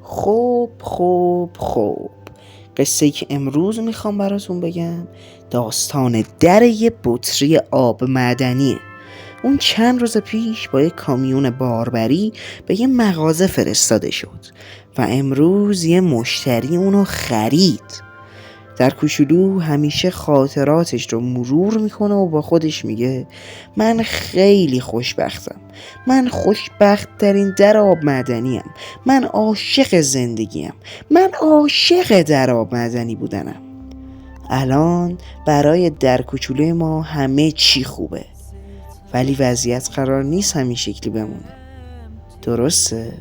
خب قصه‌ای که امروز میخوام براتون بگم داستان در یه بطری آب معدنیه. اون چند روز پیش با یه کامیون باربری به یه مغازه فرستاده شد و امروز یه مشتری اونو خرید. در کوچولو همیشه خاطراتش رو مرور میکنه و با خودش میگه من خیلی خوشبختم، من خوشبخت ترین در آب معدنیم، من عاشق زندگیم، من عاشق در آب معدنی بودنم. الان برای در کوچولوی ما همه چی خوبه، ولی وضعیت قرار نیست همین شکلی بمونه. درسته؟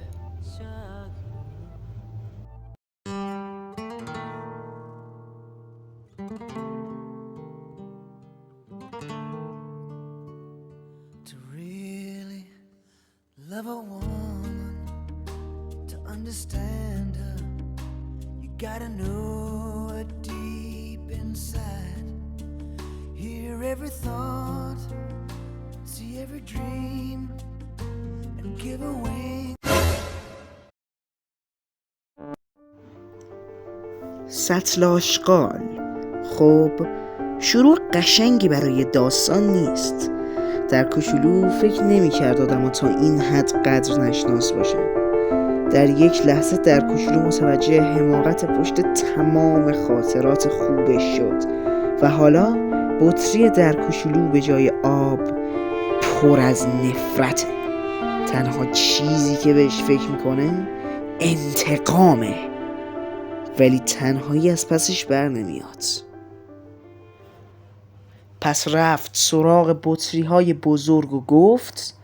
To really love a woman, to understand her, you gotta know her deep inside. Hear every thought, see every dream, and give her wings. سطل آشغال. خب شروع قشنگی برای داستان نیست. در کوچولو فکر نمی کرد آدم تا این حد قدر نشناس باشه. در یک لحظه در کوچولو متوجه حماقت پشت تمام خاطرات خوبش شد و حالا بطری در کوچولو به جای آب پر از نفرته. تنها چیزی که بهش فکر میکنه انتقامه، ولی تنهایی از پسش بر نمیاد. پس رفت سراغ بطری های بزرگ و گفت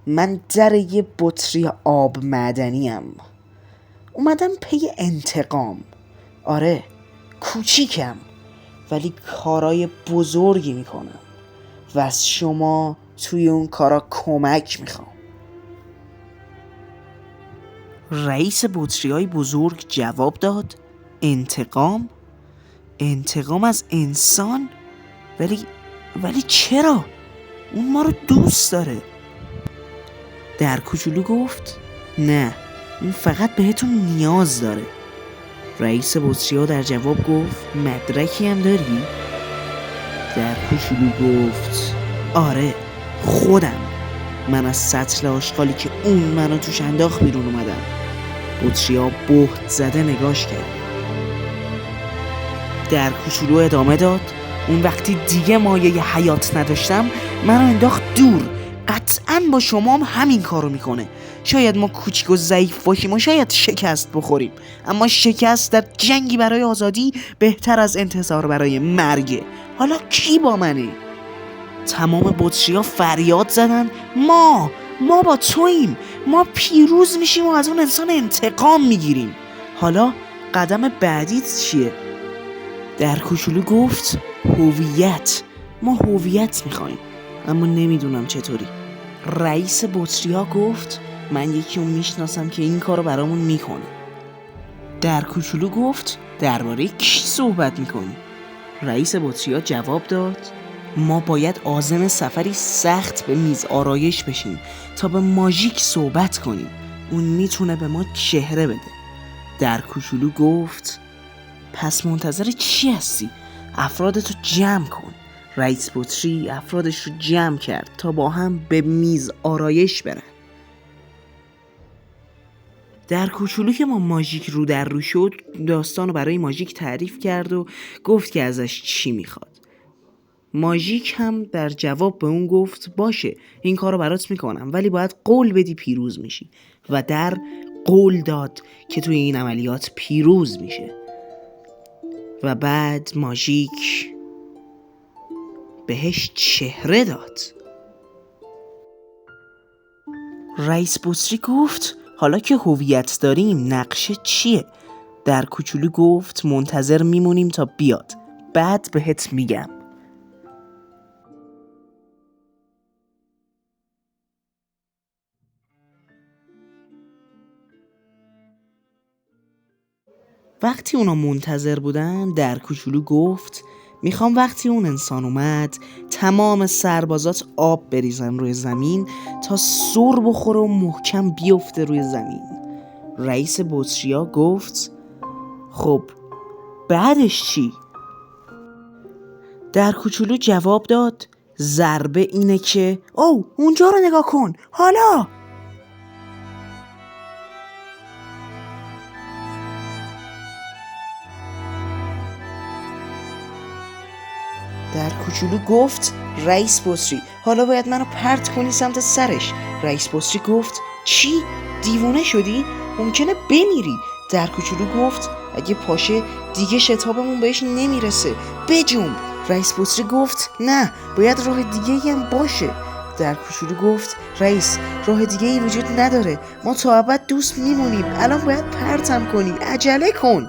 من در یه بطری آب معدنیم، اومدم پی انتقام. آره کوچیکم ولی کارای بزرگی میکنم و از شما توی اون کارا کمک میخوام. رئیس بطری های بزرگ جواب داد انتقام؟ انتقام از انسان؟ ولی چرا؟ اون ما رو دوست داره. در کوچولو گفت نه، اون فقط بهتون نیاز داره. رئیس بطری‌ها در جواب گفت مدرکی هم داری؟ در کوچولو گفت آره خودم، من از سطل آشغالی که اون منو توش انداخت بیرون اومدم. بطری‌ها بهت زده نگاش کرد. در کوچولو ادامه داد اون وقتی دیگه مایه حیات نداشتم منو انداخت دور. قطعاً با شما هم همین کارو میکنه. شاید ما کوچیک و ضعیف باشیم و شاید شکست بخوریم، اما شکست در جنگی برای آزادی بهتر از انتصار برای مرگه. حالا کی با منه؟ تمام بطری‌ها فریاد زدن ما با توییم، ما پیروز میشیم و از اون انسان انتقام میگیریم. حالا قدم بعدیت چیه؟ در کوچولو گفت هویت، ما هویت میخوایم اما نمیدونم چطوری. رئیس بطری‌ها گفت من یکی رو میشناسم که این کارو برامون میکنه. در کوچولو گفت درباره کی صحبت میکنی؟ رئیس بطری‌ها جواب داد ما باید عازم سفری سخت به میز آرایش بشیم تا به ماژیک صحبت کنیم، اون میتونه به ما چهره بده. در کوچولو گفت پس منتظر چی هستی؟ افرادتو جمع کن. رئیس بطری افرادش رو جمع کرد تا با هم به میز آرایش برن. در کوچولو که ما ماژیک رو در رو شد داستان رو برای ماژیک تعریف کرد و گفت که ازش چی میخواد. ماژیک هم در جواب به اون گفت باشه این کار رو برات میکنم، ولی باید قول بدی پیروز میشی. و در قول داد که توی این عملیات پیروز میشه. و بعد ماژیک بهش چهره داد. رئیس بطری گفت حالا که هویت داریم نقشه چیه؟ در کوچولو گفت منتظر میمونیم تا بیاد، بعد بهت میگم. وقتی اونا منتظر بودن در کوچولو گفت میخوام وقتی اون انسان اومد تمام سربازات آب بریزن روی زمین تا سر بخوره و محکم بیفته روی زمین. رئیس بطریا گفت خب بعدش چی؟ در کوچولو جواب داد ضربه اینه که اونجا رو نگاه کن حالا. در کوچولو گفت رئیس بطری حالا باید منو پرت کنی سمت سرش. رئیس بطری گفت چی؟ دیوونه شدی؟ ممکنه بمیری. در کوچولو گفت اگه پاشه دیگه شتابمون بهش نمیرسه، بجنب. رئیس بطری گفت نه، باید راه دیگه هم باشه. در کوچولو گفت رئیس راه دیگه ای وجود نداره، ما تا ابد دوست میمونیم، الان باید پرتم کنی، عجله کن.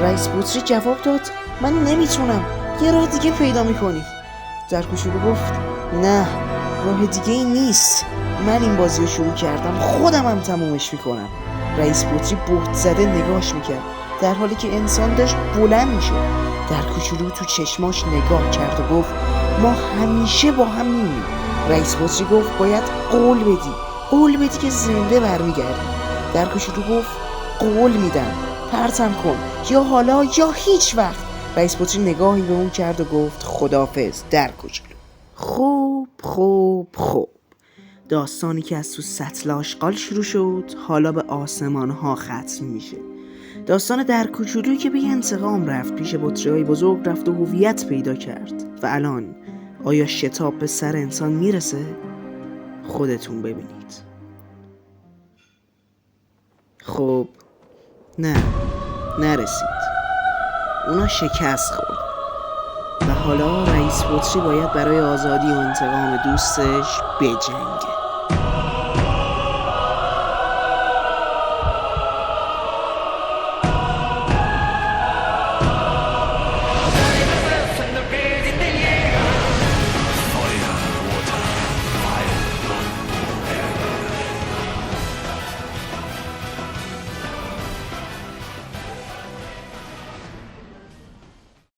رئیس بطری جواب داد من نمیتونم، یه راه دیگه پیدا میکنی. در کوچولو گفت نه، راه دیگه ای نیست، من این بازی رو شروع کردم، خودم هم تمومش میکنم. رئیس بطری بهت زده نگاش میکرد در حالی که انسان داشت بلند میشد. در کوچولو تو چشماش نگاه کرد و گفت ما همیشه با هم میمونیم. رئیس بطری گفت باید قول بدی که زنده برمیگردی. در کوچولو گفت قول میدم، پرتم کن، یا حالا یا هیچ وقت. رئیس بطری نگاهی به اون کرد و گفت خداحافظ. در کوچولو خوب داستانی که از تو سطل آشغال شروع شد حالا به آسمان ها ختم میشه. داستان در کوچولویی که به انتقام رفت، پیش بطری‌های بزرگ رفت و هویت پیدا کرد و الان آیا شتاب به سر انسان میرسه؟ خودتون ببینید. خب نرسید، اونا شکست خورد و حالا رئیس بطری باید برای آزادی و انتقام دوستش بجنگه.